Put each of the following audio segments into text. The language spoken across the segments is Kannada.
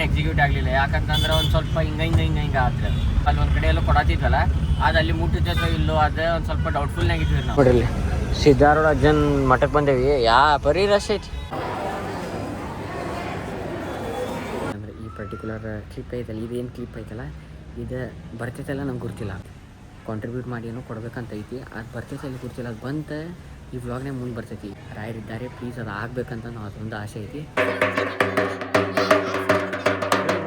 ಪ್ಲಾನ್ ಎಕ್ಸಿಕ್ಯೂಟ್ ಆಗಲಿಲ್ಲ. ಯಾಕಂತಂದ್ರೆ ಒಂದು ಸ್ವಲ್ಪ ಹಿಂಗೆ ಆದ್ರೆ ಅಲ್ಲಿ ಒಂದು ಕಡೆ ಎಲ್ಲ ಕೊಡತ್ತಿದ್ವಲ್ಲ, ಅದು ಅಲ್ಲಿ ಮುಟ್ಟುತ್ತೋ ಇಲ್ಲೋ ಅದು ಒಂದು ಸ್ವಲ್ಪ ಡೌಟ್ಫುಲ್ನಾಗಿದ್ವಿ ನಾವು. ನೋಡಿರಲಿ ಸಿದ್ಧಾರೂಢ ಅಜ್ಜನ್ ಮಠಕ್ಕೆ ಬಂದೇವಿ. ಬರೀ ರಶ್ ಐತಿ. ಅಂದರೆ ಈ ಪರ್ಟಿಕ್ಯುಲರ್ ಕ್ಲಿಪ್ ಐತಲ್ಲ, ಇದೇನು ಕ್ಲಿಪ್ ಐತಲ್ಲ ಇದು ಬರ್ತೈತಲ್ಲ ನಮ್ಗೆ ಗೊತ್ತಿಲ್ಲ. ಕಾಂಟ್ರಿಬ್ಯೂಟ್ ಮಾಡಿ ಏನೋ ಕೊಡ್ಬೇಕಂತ ಐತಿ, ಅದು ಬರ್ತೈತೆ ಅಲ್ಲಿ ಗೊತ್ತಿಲ್ಲ. ಅದು ಬಂತ ಈ ವ್ಲಾಗ್ನಾಗ ಮುಂದೆ ಬರ್ತೈತಿ. ರಾಯರಿದ್ದಾರೆ, ಪ್ಲೀಸ್ ಅದು ಆಗ್ಬೇಕಂತ ನಾವು ಅದೊಂದು ಆಸೆ ಐತಿ.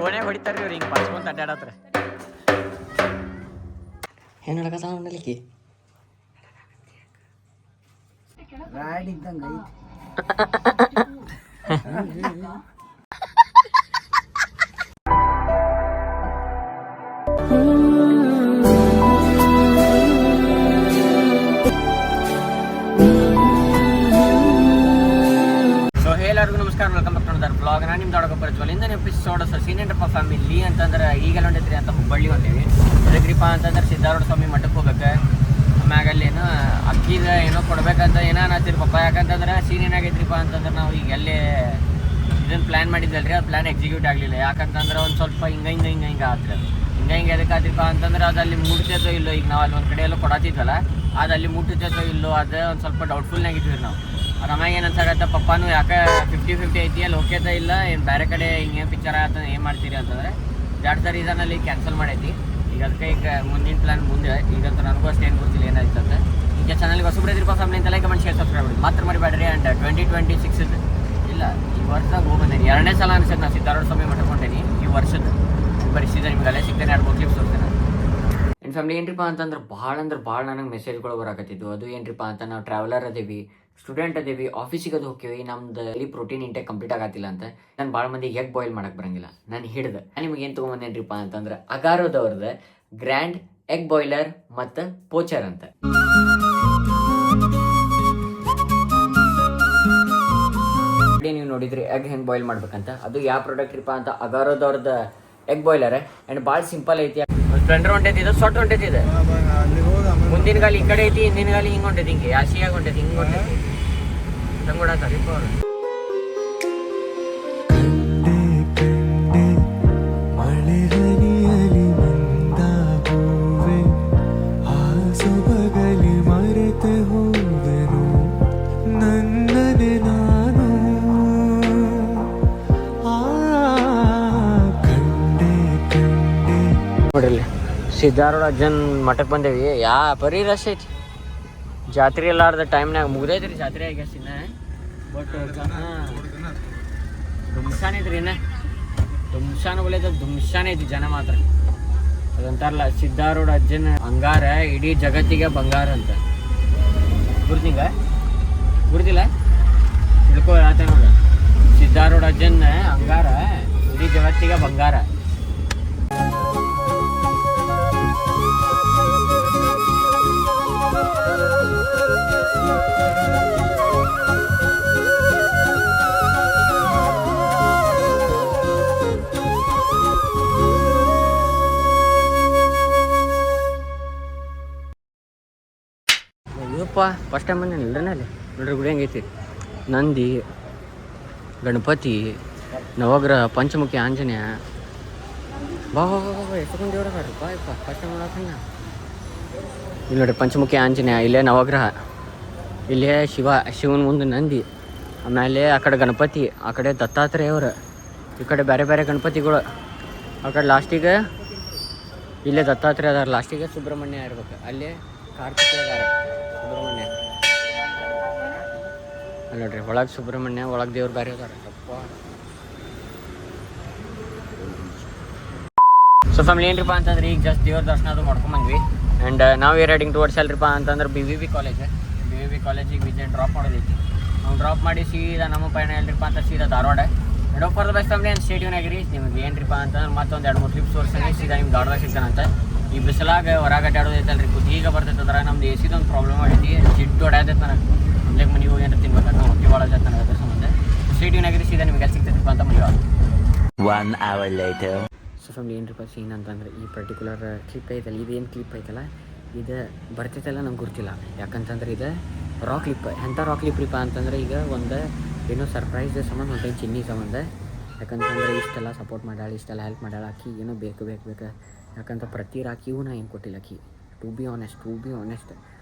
ಓಣೆ ಹೊಡಿತಾರೆ ಇವ್ರು ಹಿಂಗೆ ಬರ್ಸ್ಕೊಂತ ಅಡ್ಡಾಡತ್ರ. ಏನು ಹೇಳಕತ್ತ ಅವನಲ್ಲಿಕ್ಕಿ ರಾಡ್ ಇದ್ದಂಗೆ ಐತಿ. ಎಲ್ಲರಿಗೂ ನಮಸ್ಕಾರ, welcome back to the blog. ನಾನು ನಿಮ್ಮ ದೊಡ್ಡ ಪರಿಚಯ ಇಂದನೇ ಎಪಿಸೋಡ್ ಸೀನೇಂದ್ರಪ್ಪ ಫ್ಯಾಮಿಲಿ ಅಂತಂದ್ರೆ ಈಗೆಲ್ಲ ಹೊಂಟೈತ್ರಿ ಅಂತ ಹುಬ್ಬಳ್ಳಿ ಹೊಂಟೇವಿ. ಎದಕ್ರಿಪ್ಪ ಅಂತಂದ್ರೆ ಸಿದ್ಧಾರೂಢ ಸ್ವಾಮಿ ಮಠಕ್ಕೆ ಹೋಗ್ಬೇಕು. ಆಮ್ಯಾಗ ಅಲ್ಲಿ ಏನೋ ಅಕ್ಕಿದ ಏನೋ ಕೊಡ್ಬೇಕಂತ ಏನೋ ಅನ್ನತ್ತಿರಪ್ಪ. ಯಾಕಂತಂದ್ರೆ ಸೀನ್ ಏನಾಗೈತ್ರಿಪ್ಪ ಅಂತಂದ್ರೆ ನಾವು ಈಗ ಎಲ್ಲೇ ಇದನ್ನು ಪ್ಲ್ಯಾನ್ ಮಾಡಿದ್ವಲ್ರಿ, ಅದು ಪ್ಲ್ಯಾನ್ ಎಕ್ಸಿಕ್ಯೂಟ್ ಆಗಲಿಲ್ಲ. ಯಾಕಂತಂದ್ರೆ ಒಂದು ಸ್ವಲ್ಪ ಹಿಂಗೆ ಆದ್ರೆ ಹಿಂಗೆ ಎದಕ್ಕಾದ್ರಿಪ್ಪ ಅಂತಂದ್ರೆ ಅದು ಅಲ್ಲಿ ಮುಟ್ತೈತೋ ಇಲ್ಲೋ. ಈಗ ನಾವು ಅಲ್ಲಿ ಒಂದು ಕಡೆ ಎಲ್ಲ ಕೊಡತ್ತಿದ್ವಲ್ಲ, ಅದು ಅಲ್ಲಿ ಮುಟ್ಟುತ್ತೈತೋ ಇಲ್ಲೋ ಅದು ಒಂದು ಸ್ವಲ್ಪ ಡೌಟ್ಫುಲ್ನಾಗಿದ್ವಿ ನಾವು. ಆಮ್ಯಾಗ ಏನು ಅನ್ಸಾಗತ್ತೆ, ಪಪ್ಪಾನು ಯಾಕೆ 50-50 ಐತಿ, ಅಲ್ಲಿ ಓಕೆತ ಇಲ್ಲ ಏನು ಬೇರೆ ಕಡೆ ಹಿಂಗೆ ಪಿಕ್ಚರ್ ಆಯ್ತು ಏನು ಮಾಡ್ತೀರಿ ಅಂತಂದರೆ ಎರಡು ರೀಸನಲ್ಲಿ ಕ್ಯಾನ್ಸಲ್ ಮಾಡೈತಿ. ಈಗ ಅದಕ್ಕೆ ಈಗ ಮುಂದಿನ ಪ್ಲ್ಯಾನ್ ಮುಂದೆ ಈಗಂತ ನನಗೂ ಅಷ್ಟು ಏನು ಗೊತ್ತಿಲ್ಲ ಏನಾಯ್ತಂತೆ. ಈಗ ಚಾನಲ್ಗೆ ಹೊಸಬ್ರು ಇದ್ರಿಪ್ಪ ಫ್ಯಾಮಿಲಿ ಅಂತ ಲೈಕ್ ಕಮೆಂಟ್ ಶೇರ್ ಸಬ್ಸ್ಕ್ರೈಬ್ ಮಾಡಿ ಮಾತ್ರ ಮರಿಬೇಡ್ರಿ. ಆ್ಯಂಡ್ 2026 ಇಲ್ಲ ಈ ವರ್ಷದಾಗ ಹೋಗ್ಬಂದೇನಿ. 2ನೇ ಸಲ ಅನ್ಸುತ್ತೆ ನಾನು ಸಿದ್ಧಾರೂಢ ಸ್ವಾಮಿ ಮಠಕೊಂಡೇನಿ ಈ ವರ್ಷದ. ಬರೀ ಸೀದಾ ನಿಮಗೆಲ್ಲ ಸಿಗ್ತೇನೆ, 2-3 ಕ್ಲಿಪ್ಸ್ ಹೋಗ್ತೇನೆ. ಏನು ಫ್ಯಾಮಿಲಿ ಏನ್ರಿಪ್ಪ ಅಂತಂದ್ರೆ ಭಾಳ ನನಗೆ ಮೆಸೇಜ್ಗಳು ಬರಾಕತ್ತಿದ್ದು. ಅದು ಏನ್ರಿಪ್ಪ ಅಂತ ನಾವು ಟ್ರಾವೆಲರ್ ಅದೇವಿ, ಸ್ಟೂಡೆಂಟ್ ಅದೇವಿ, ಆಫೀಸಿಗೆ ಅದು ಹೋಗ್ತೀವಿ, ನಮ್ದು ಇಲ್ಲಿ ಪ್ರೋಟೀನ್ ಇಂಟೇಕ್ ಕಂಪ್ಲೀಟ್ ಆಗತ್ತಿಲ್ಲ ಅಂತ. ನಾನು ಭಾಳ ಮಂದಿ ಎಗ್ ಬಾಯ್ಲ್ ಮಾಡಕ್ಕೆ ಬರಂಗಿಲ್ಲ. ನಾನು ಹಿಡ್ದೆ ನಿಮಗೆ ಏನು ತೊಗೊಂಬಂದೇನ್ರಿಪ್ಪ ಅಂತಂದ್ರೆ ಅಗಾರೋದವ್ರದ್ದು ಗ್ರ್ಯಾಂಡ್ ಎಗ್ ಬಾಯ್ಲರ್ ಮತ್ತು ಪೋಚರ್ ಅಂತ. ನೀವು ನೋಡಿದ್ರಿ ಎಗ್ ಹೆಂಗೆ ಬಾಯ್ಲ್ ಮಾಡ್ಬೇಕಂತ. ಅದು ಯಾವ ಪ್ರಾಡಕ್ಟ್ ರೀಪ್ಪ ಅಂತ ಅಗಾರೋದವ್ರದ್ದು ಎಗ್ ಬಾಯ್ಲರ್. ಆ್ಯಂಡ್ ಭಾಳ ಸಿಂಪಲ್ ಐತಿ. ಸ್ಪ್ಲೆಂಡರ್ ಹೊಂಟೈತಿ, ಇದು ಸೊಟ್ಟು ಹೊಂಟೈತಿ. ಇದು ಮುಂದಿನ ಗಾಲಿ ಈ ಕಡೆ ಐತಿ, ಹಿಂದಿನ ಗಾಲಿ ಹಿಂಗೆ ಹೊಂಟೈತಿ, ಹಿಂಗೆ ಯಾಸಿಯಾಗಿ ಹೊಂಟೈತಿ, ಹಿಂಗೆ ಹೊಂಟೈತಿ. ಹಂಗೆ ಹೊಡತಾರಿಪ್ಪ ಅವರು. ನೋಡ್ರಿ ಸಿದ್ಧಾರೂಢ ಅಜ್ಜನ್ ಮಠಕ್ಕೆ ಬಂದೇವಿ. ಬರೀ ರಶ್ ಐತಿ. ಜಾತ್ರೆ ಎಲ್ಲಾರ್ದ ಟೈಮ್ನಾಗ ಮುಗ್ದೈತ್ರಿ ಜಾತ್ರೆ ಆಗ್ಯಾಸ ಇನ್ನ. ಬಟ್ ದುಮ್ಸಾನ್ ಐತ್ರಿ ಇನ್ನ. ದುಮ್ಸಾನ್ ಒಳ್ಳೇದ ದುಮ್ಸಾನ್ ಐತಿ ಜನ ಮಾತ್ರ. ಅದಂತಾರಲ್ಲ ಸಿದ್ಧಾರೂಢ ಅಜ್ಜನ ಅಂಗಾರ ಇಡೀ ಜಗತ್ತಿಗೆ ಬಂಗಾರ ಅಂತ. ಗುರ್ತಿಲ್ಲ ತಿಳ್ಕೊ ಆತ ನೋಡ. ಸಿದ್ಧಾರೂಢ ಅಜ್ಜನ ಅಂಗಾರ ಇಡೀ ಜಗತ್ತಿಗೆ ಬಂಗಾರ. ಅಯ್ಯಪ್ಪ ಫಸ್ಟ್ ಟೈಮ್ ಬಂದೇನೆ ಇಲ್ಲನೇ ಅಲ್ಲಿ ನೋಡ್ರಿ ಗುಡಿ ಹೆಂಗೈತಿ. ನಂದಿ, ಗಣಪತಿ, ನವಗ್ರಹ, ಪಂಚಮುಖಿ ಆಂಜನೇಯ. ಬಾ ಎಷ್ಟೊಂದು ದೇವ್ರ ಅದಾರಪ್ಪ ಯಪ್ಪ ಫಸ್ಟ್ ಟೈಮ್ ನೋಡೋಣ. ಇಲ್ಲಿ ನೋಡ್ರಿ ಪಂಚಮುಖಿ ಆಂಜನೇಯ, ಇಲ್ಲೇ ನವಗ್ರಹ, ಇಲ್ಲೇ ಶಿವನ ಮುಂದೆ ನಂದಿ, ಆಮೇಲೆ ಆ ಕಡೆ ಗಣಪತಿ, ಆ ಕಡೆ ದತ್ತಾತ್ರೇಯವ್ರು, ಈ ಕಡೆ ಬೇರೆ ಬೇರೆ ಗಣಪತಿಗಳು, ಆ ಕಡೆ ಲಾಸ್ಟಿಗೆ ಇಲ್ಲೇ ದತ್ತಾತ್ರೇಯ ಅದಾರ, ಲಾಸ್ಟಿಗೆ ಸುಬ್ರಹ್ಮಣ್ಯ ಇರ್ಬೇಕು, ಅಲ್ಲೇ ಕಾರ್ತಿಕೇಯ ಅದಾರ, ಸುಬ್ರಹ್ಮಣ್ಯ ಅಲ್ಲಿ ನೋಡ್ರಿ. ಒಳಗೆ ಸುಬ್ರಹ್ಮಣ್ಯ, ಒಳಗೆ ದೇವ್ರು ಬೇರೆ ಅದಾರ. ಸೊ ಫ್ಯಾಮಿಲಿ ಏನ್ರಿಪ್ಪ ಅಂತಂದ್ರೆ ಈಗ ಜಸ್ಟ್ ದೇವ್ರ ದರ್ಶನ ಅದು ಮಾಡ್ಕೊಂಬಂದ್ವಿ. ಆ್ಯಂಡ್ ನಾವು ರೈಡಿಂಗ್ ಟುವರ್ಡ್ಸ್ ಅಲ್ರಿಪ್ಪ ಅಂತಂದ್ರೆ BVB ಕಾಲೇಜಿಗೆ ವಿಸಿಟ್ ಡ್ರಾಪ್ ಮಾಡೋದೈತಿ. ನಾವು ಡ್ರಾಪ್ ಮಾಡಿ ಸೀದಾ ನಮ್ಮ ಪಯಣ ಎಲ್ರಿಪ್ಪ ಅಂತ ಸೀದಾ ಧಾರವಾಡ. ಎಡೋ ಫಾರ್ ದ ಬೆಸ್ಟ್ ಫ್ಯಾಮಿಲಿ ಅಂತ ಸ್ಟೇಡಿಯಂ ಆಗಿರಿ. ನಿಮಗೆ ಏನ್ರಿಪ್ಪ ಅಂತಂದ್ರೆ ಮತ್ತೊಂದು 2-3 ಟ್ರಿಪ್ಸ್ ತೋರಿಸ್ತೀನಿ. ಸೀದಾ ನಿಮ್ಗೆ ಧಾರವಾಡ ಸಿಗ್ತಾನಂತ. ಈ ಬಿಸಿಲಾಗ ಹೊರಗೆ ಅಡ್ಡಾಡೋದೈತಲ್ರಿ, ಈಗ ಬರ್ತೈತಂದ್ರೆ ನಮ್ದು AC ಒಂದು ಪ್ರಾಬ್ಲಮ್ ಆಗೈತಿ. ಜಿಡ್ಡು ಹೊಡ್ಯಾದೈತೆ ನನಗೆ. ಮುಂದೆ ಮನೆಗೆ ಹೋಗಿ ಏನಾರು ತಿನ್ಬೇಕಂತ ಹೊಟ್ಟೆ ಭಾಳ ಜೊತೆ ನನಗೆ ಅದ್ರ ಸಂಬಂಧ ಸ್ಟೇಡಿಯಂ ಆಗಿರಿ. ಸೀದಾ ನಿಮ್ಗೆ ಎಲ್ಲಿ ಸಿಗ್ತೈತಿಪ್ಪ ಅಂತ ಮನೆಗೆ 1 hour later. ಸೊ ಫ್ಯಾಮಿಲಿ ಏನ್ರಿಪ್ಪ ಸೀನ್ ಅಂತಂದ್ರೆ ಈ ಪರ್ಟಿಕ್ಯುಲರ್ ಕ್ಲಿಪ್ ಐತಲ್ಲ, ಇದೇನು ಕ್ಲಿಪ್ ಐತಲ್ಲ ಇದು ಬರ್ತೈತಲ್ಲ ನಂಗೆ ಗೊತ್ತಿಲ್ಲ. ಯಾಕಂತಂದ್ರೆ ಇದು ರಾ ಕ್ಲಿಪ್. ಎಂಥ ರಾ ಕ್ಲಿಪ್ ರೀಪ್ಪ ಅಂತಂದ್ರೆ ಈಗ ಒಂದು ಏನೋ ಸರ್ಪ್ರೈಸ್ ಸಂಬಂಧ ಹೊಂಟೈತಿ ಚಿನ್ನಿ ಸಂಬಂಧ. ಯಾಕಂತಂದ್ರೆ ಇಷ್ಟೆಲ್ಲ ಸಪೋರ್ಟ್ ಮಾಡ್ಯಾಳ, ಇಷ್ಟೆಲ್ಲ ಹೆಲ್ಪ್ ಮಾಡ್ಯಾಳ. ಆಕಿ ಏನೋ ಬೇಕು ಯಾಕಂತ ಪ್ರತಿ ರಾಖಿಗೂ ನಾ ಏನು ಕೊಟ್ಟಿಲ್ಲ. ಆಕಿ ಟು ಬಿ ಆನೆಸ್ಟ್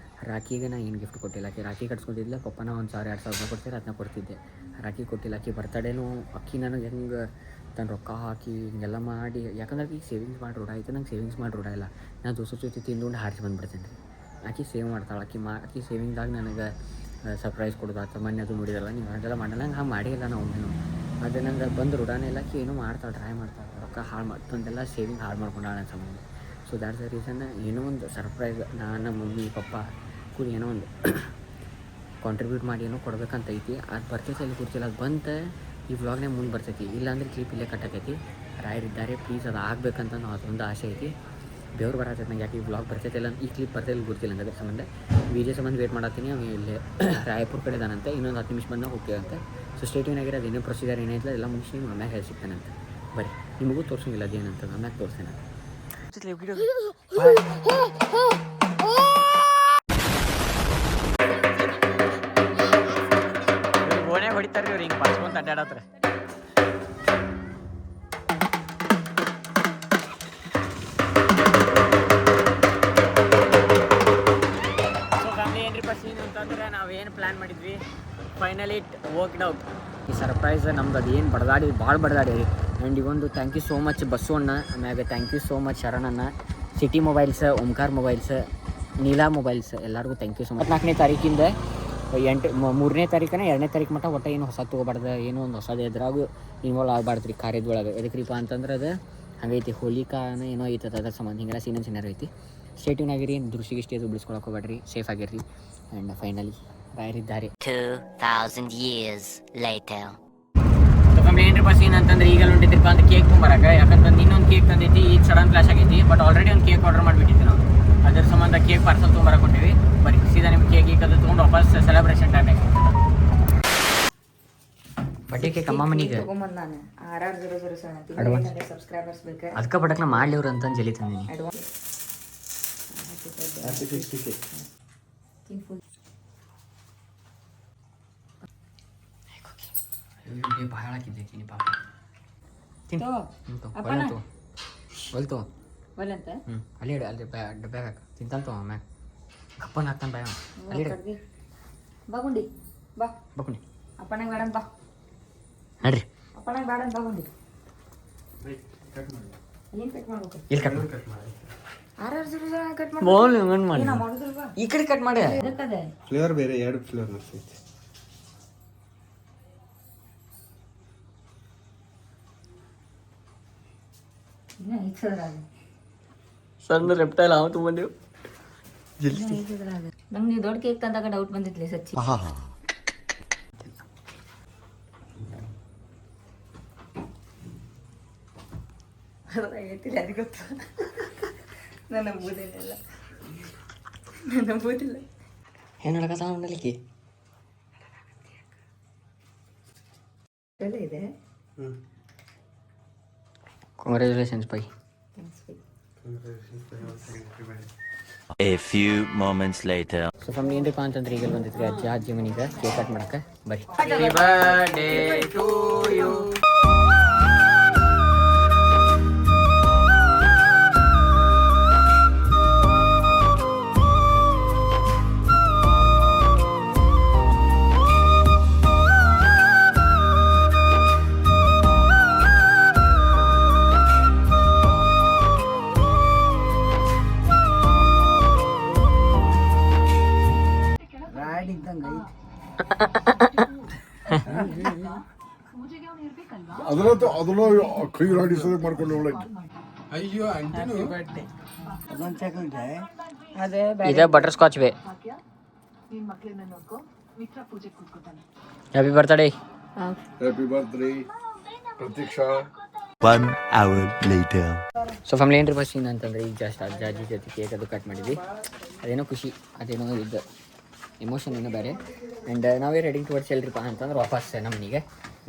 ರಾಖಿಗೆ ನಾ ಏನು ಗಿಫ್ಟ್ ಕೊಟ್ಟಿಲ್ಲ. ಆಕಿ ರಾಖಿ ಕಟ್ಸ್ಕೊತಿದ್ಲ, ಪಪ್ಪನ 1,000-2,000 ರೂಪಾಯಿ ಕೊಡ್ತೀರ, ಅದನ್ನ ಕೊಡ್ತಿದ್ದೆ. ರಾಖಿ ಕೊಟ್ಟಿಲ್ಲ. ಆಕಿ ಬರ್ತಡೇನೂ ಅಕ್ಕಿ ನನಗೆ ಹೆಂಗೆ ತನ್ನ ರೊಕ್ಕ ಹಾಕಿ ಹಿಂಗೆಲ್ಲ ಮಾಡಿ, ಯಾಕಂದ್ರೆ ಆಕಿ ಸೇವಿಂಗ್ಸ್ ಮಾಡಿ ರೂಢ ಐತೆ, ನಂಗೆ ಸೇವಿಂಗ್ಸ್ ಮಾಡಿ ರೂಢ ಇಲ್ಲ. ನಾನು ದೋಸೆ ತಿಂದುಕೊಂಡು ಹಾರಿಸಿ ಬಂದುಬಿಡ್ತೇನೆ ರೀ. ಆಕಿ ಸೇವ್ ಮಾಡ್ತಾಳೆ. ಆಕಿ ಸೇವಿಂಗ್ದಾಗ ನನಗೆ ಸರ್ಪ್ರೈಸ್ ಕೊಡೋದಾತ. ಮೊನ್ನೆ ಅದು ನೋಡಿದಲ್ಲ ನೀವು, ಅದೆಲ್ಲ ಮಾಡಲ್ಲ. ಹಂಗೆ ಮಾಡಿಲ್ಲ ನಾವು ಒಮ್ಮೆ. ಅದು ನಂಗೆ ಬಂದು ರೂಢಾನೇ ಇಲ್ಲ. ಆಕಿ ಏನೋ ಮಾಡ್ತಾಳೆ, ಟ್ರೈ ಮಾಡ್ತಾಳೆ, ರೊಕ್ಕ ಹಾಳು ಮಾಡ್ತಂದೆಲ್ಲ ಸೇವಿಂಗ್ ಹಾಳು ಮಾಡ್ಕೊಂಡಾಳ ನನ್ನ ಸಂಬಂಧ. ಸೊ ದ್ಯಾಟ್ಸ್ ದ ರೀಸನ್ ಏನೋ ಒಂದು ಸರ್ಪ್ರೈಸ್ ನಾನು ಮಮ್ಮಿ ಪಪ್ಪ ಕೂಡ ಏನೋ ಒಂದು ಕಾಂಟ್ರಿಬ್ಯೂಟ್ ಮಾಡಿ ಏನೋ ಕೊಡ್ಬೇಕಂತ ಐತಿ. ಅದು ಬರ್ತೈತೆ ಅಲ್ಲಿ ಕೂರ್ತಿಲ್ಲ, ಅದು ಬಂತು ಈ ವ್ಲಾಗ್ನೇ ಮುಂದೆ ಬರ್ತೈತಿ. ಇಲ್ಲಾಂದ್ರೆ ಕ್ಲಿಪ್ ಇಲ್ಲೇ ಕಟ್ಟಾಕೈತಿ. ರಾಯರಿದ್ದಾರೆ ಪ್ಲೀಸ್ ಅದು ಆಗಬೇಕಂತ ನಾವು ಅದೊಂದು ಆಸೆ ಐತಿ. ಬೆವ್ರು ಬರತ್ತೈತೆ ನಂಗೆ. ಯಾಕೆ ಈ ವ್ಲಾಗ್ ಬರ್ತೈತಿಲ್ಲ, ಈ ಕ್ಲಿಪ್ ಬರ್ತೈತಿ ಗೊತ್ತಿಲ್ಲ ನಂಗೆ. ಅದ್ರ ಸಂಬಂಧ ವಿಜಯ್ ಸಂಬಂಧ ವೇಟ್ ಮಾಡತ್ತೀನಿ. ಅವ್ನು ಇಲ್ಲಿ ರಾಯಪುರ ಕಡೆ ಇದಾನಂತೆ. ಇನ್ನೊಂದು 10 ನಿಮಿಷ ಬಂದಾಗ ಹೋಗ್ತೀವಂತೆ. ಸೊ ಸ್ಟೇಟ್ಯೂನ್ ಆಗಿರೋದು ಏನೇ ಪ್ರೊಸೀಜರ್ ಏನೈತಿಲ್ಲ ಎಲ್ಲ ಮುಗಿಸಿ ನೀವು ಆಮ್ಯಾಗ ಹೇಳಿ ಸಿಗ್ತಾನಂತೆ. ಬರೀ ನಿಮಗೂ ತೋರಿಸಂಗಿಲ್ಲ ಅದೇನಂತ, ಆಮ್ಯಾಗ ತೋರಿಸ್ತೇನೆ. ಓಣೆ ಹೊಡಿತಾರೆ ಇವ್ರು ಹಿಂಗೆ ಬರ್ಸ್ಕೊಂತ ಅಡ್ಡಾಡತ್ರ. ಅಂತಂದ್ರೆ ನಾವೇನು ಪ್ಲ್ಯಾನ್ ಮಾಡಿದ್ವಿ, ಫೈನಲಿ ಇಟ್ ವರ್ಕ್ಡ್ ಔಟ್. ಈ ಸರ್ಪ್ರೈಸ್ ನಮ್ದು ಅದು ಏನು ಭಾಳ ಬಡ್ದಾಡಿ. ಆ್ಯಂಡ್ ಇವೊಂದು thank you so much Basu ಅಣ್ಣ, ಆಮ್ಯಾಗ ಥ್ಯಾಂಕ್ ಯು ಸೋ ಮಚ್ ಶರಣಣ್ಣ, city mobiles, Omkar mobiles, Neela mobiles ಎಲ್ಲರಿಗೂ ಥ್ಯಾಂಕ್ ಯು ಸೊ ಮಚ್. 4ನೇ ತಾರೀಕಿಂದ 3ನೇ ತಾರೀಕನ 2ನೇ ತಾರೀಕು ಮಟ್ಟ ಒಟ್ಟು ಏನು ಹೊಸ ತೊಗೋಬಾರ್ದು, ಏನೋ ಒಂದು ಹೊಸದು ಎದ್ರಾಗೂ ಇನ್ವಾಲ್ವ್ ಆಗಬಾರ್ದು ರೀ ಕಾರ್ಯದೊಳಗೆ. ಎದಕ್ರಿಪ್ಪ ಅಂತಂದ್ರೆ ಅದು ಹಂಗೈತಿ, ಹೋಲಿಕಾನ ಏನೋ ಐತದ, ಅದ್ರ ಸಂಬಂಧ ಹಿಂಗೆಲ್ಲ ಸೀನರ್ ಐತಿ. ಸ್ಟೇಟ್ಯೂನ್ ಆಗಿರಿ, ದೃಷ್ಟಿಗಿಷ್ಟೇ ಅದು ಬಿಡಿಸ್ಕೊಳಕ್ಕೆ ಹೋಗ್ಬೇಡ್ರಿ, ಸೇಫ್ ಆಗಿರ್ರಿ. ಆ್ಯಂಡ್ ಫೈನಲಿ ರಾಯರಿದ್ದಾರೆ. 2000 years later. ಫ್ಯಾಮಿಲಿ ಏನ್ರಿ ಬಸ್ ಏನಂತಂದ್ರೆ ಈಗ ಹೊಂಟಿದ್ರಪ್ಪ ಅಂತ ಕೇಕ್ ತೊಗೊಂಬರಕ್ಕೆ. ಯಾಕಂತಂದ್ರೆ ಇನ್ನೊಂದು ಕೇಕ್ ತಂದೈತಿ, ಈಗ ಸಡನ್ ಕ್ಲಾಶ್ ಆಗೈತಿ. ಬಟ್ ಆಲ್ರೆಡಿ ಒಂದು ಕೇಕ್ ಆರ್ಡರ್ ಮಾಡಿಬಿಟ್ಟಿದ್ವಿ ನಾವು. ಅದ್ರ ಸಂಬಂಧ ಕೇಕ್ ಪಾರ್ಸಲ್ ತೊಗೊಂಬರಕ್ಕೆ ಹೊಂಟೀವಿ. ಬರೀ ಸೀದಾ ನಿಮ್ಮ ಕೇಕ್ ಅದು ತೊಗೊಂಡು ವಾಪಸ್ ಸೆಲೆಬ್ರೇಷನ್ ಟೈಮ್ ಆಗಿ ಬಡ್ಡೆ ಕೇಕ್ ಅಮ್ಮ ಮನೆಗೆ ತಗೊಂಬಂದು ನಾನು ಸಬ್ಸ್ಕ್ರೈಬರ್ಸ್ ಬೇಕು, ಅದಕ್ಕೆ ಬಡಕ್ನ ಮಾಡ್ಲಿವ್ರು ಅಂತ ಜಲಿ ತಂದೀನಿ. ಭಾಳ ಹಾಕಿದ್ದೆ ಪಾಪ ಹೊಲ್ತು ಒಲ್ಲಂತ ಅಲ್ಲಿ ಇಡು, ಅಲ್ಲಿ ಡಬ್ಬ್ಯಾಗ ಹಾಕ ತಿಂತಾನ ತಗೋ. ಮ್ಯಾಗ ಕಪ್ಪನ್ ಹಾಕ್ತಾನೆ ಬಾಯ ಅಲ್ಲಿ ಇಡು. ಬಾಗುಂಡಿ ಬಾ ಬಕ್ನಿ ಅಪ್ಪನಾಗ ಬೇಡ ಬಾ ನಡ್ರಿ, ಅಪ್ಪನಾಗ ಬೇಡ ಬಾಗುಂಡಿ ಏನು ಕಟ್ ಮಾಡ್ಬೇಕು? ಇಲ್ಲಿ ಕಟ್ ಕಟ್ ಮಾಡಿ ಈ ಕಡೆ ಕಟ್ ಮಾಡಿ. ಫ್ಲೇವರ್ ಬೇರೆ 2 ಫ್ಲೇವರ್ ಐತಿ. ಸಣ್ಣ ರೆಪ್ಟೈಲ್ ಅವ ತೊಗೊಂಡಿವು. ನಂಗೆ ನೀವು ದೊಡ್ಡ ಕೇಕ್ ತಂದಾಗ ಡೌಟ್ ಬಂದಿತ್ಲಿ ಸಚ್ಚಿ. ಅದು ಗೊತ್ತು, ನಾನು ನಂಬುದಿಲ್ಲ. ಏನು ಹೇಳಕತ್ತ ನೋಡಲಿಕ್ಕೆ ಇದೆ. Congratulations by. A few moments later. So family ಏನಪ್ಪ ಅಂತಂದ್ರೆ ಈಗ ಬಂದಿದ್ರಿ ಅಜ್ಜಿ ಮನೆಗೆ ಕೇಕ್ ಕಟ್ ಮಾಡಕ್ಕೆ. ಬರೀ ಹ್ಯಾಪಿ ಬರ್ತ್ಡೇ ಟು ಯು. ಅದನ್ನ ಕೈ ಆಡಿಸೋದು ಮಾಡ್ಕೊಂಡು ಹೋಗ್ಲಕ್ಕೆ. ಅಯ್ಯೋ ಅದೊಂದು ತಗೊಂಡೆ. ಇದೆ ಬಟರ್ ಸ್ಕಾಚ್ ಬೇ. Happy birthday. Happy birthday Pratiksha. 1 hour later. So family ಏನ್ರಿ ಬಸ್ ಅಂತಂದ್ರೆ ಈಗ ಜಸ್ಟ್ ಅಜ್ಜಿ ಜೊತೆ ಕೇಕ್ ಅದು ಕಟ್ ಮಾಡಿದ್ವಿ. ಅದೇನೋ ಖುಷಿ, ಅದೇನೋ ಇದು ಎಮೋಷನ್ ಏನೋ ಬೇರೆ. ಆ್ಯಂಡ್ ನಾವೇ ರೆಡಿ ಟುವರ್ಡ್ಸ್ ಎಲ್ರಿಪ್ಪ ಅಂತಂದ್ರೆ ವಾಪಸ್ ನಮ್ಮ ಮನೆಗೆ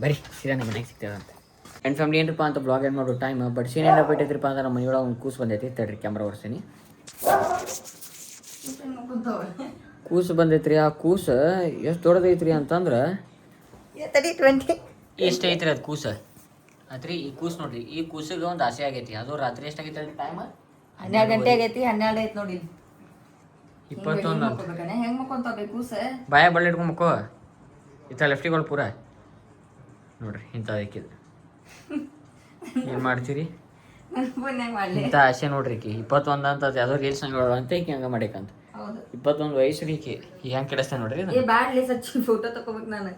ಬರೀ ಸೀದಾ ನಮ್ಮ ಮನೆಗೆ ಸಿಗ್ತೇವೆ ಅಂತ. ಆ್ಯಂಡ್ ಫ್ಯಾಮಿಲಿ ಏನಪ್ಪ ಅಂತ ಬ್ಲಾಗ್ ಏನು ಮಾಡೋ ಟೈಮ್. ಬಟ್ ಸೀನ್ ಏನಪ್ಪ ಇಟ್ಟಿದ್ರಪ್ಪ ಅಂದ್ರೆ ನಮ್ಮ ಮನೆಯೊಳಗೆ ಒಂದು ಕೂಸು ಬಂದೈತಿ. ತಡ್ರಿ ಕ್ಯಾಮ್ರಾ ಓಡಿಸ್ತೀನಿ. ಕೂಸು ಬಂದೈತ್ರಿ. ಆ ಕೂಸು ಎಷ್ಟು ದೊಡ್ಡದೈತ್ರಿ ಅಂತಂದ್ರೆ 20 ಎಷ್ಟು ಐತ್ರಿ ಅದು ಕೂಸು. ಆತ್ರಿ ಈ ಕೂಸ್ ನೋಡ್ರಿ, ಈ ಕೂಸಿಗೆ ಒಂದು ಆಸೆ ಆಗೈತಿ. ಅದು ರಾತ್ರಿ ಎಷ್ಟಾಗೈತಿ ಅಲ್ರಿ ಟೈಮ್? 12 ಗಂಟೆ ಆಗೈತಿ. 12 ಐತಿ ನೋಡಿ. 21 ಅಂತ. ಹೆಂಗ್ ಮಕ್ಕೊಂತಾವ ಕೂಸ? ಬಾಯ ಬಳ್ಳಿ ಇಟ್ಕೊಂಡ್ ಮಕ್ಕೋ. ಇತ್ತ ಲೆಫ್ಟಿಗಳು ಪೂರ ನೋಡ್ರಿ ಇಂಥ ಬೇಕಿದ್ ಏನು ಮಾಡ್ತೀರಿ? ಇಂಥ ಆಸೆ ನೋಡ್ರಿ ಈಕಿ 21 ಅಂತ ಯಾವುದೋ ರೀಲ್ಸ್ ಅಂತ ಈಕಿ ಹಂಗೆ ಮಾಡ್ಯಾಕಂತ. 21 ವಯಸ್ಸು ಈಕಿ ಹೆಂಗೆ ಕೆಡಿಸ್ತಾನೆ ನೋಡ್ರಿ. ಏ ಬ್ಯಾಡ್ಲಿ ಸಚ್ಚಿ ಫೋಟೋ ತಗೋಬೇಕು. ನಾನು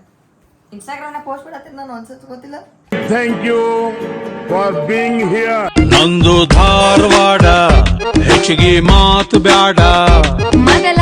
ಇನ್ಸ್ಟಾಗ್ರಾಮ್ನಾಗ ಪೋಸ್ಟ್ ಮಾಡತ್ತೀನಿ. ನಾನು ಒಂದ್ಸತಿ ಗೊತ್ತಿಲ್ಲ. Thank you for being here. ನಂದು ಧಾರವಾಡ ಹೆಚ್ಚಿಗೆ ಮಾತು ಬ್ಯಾಡ. ಮಗಲ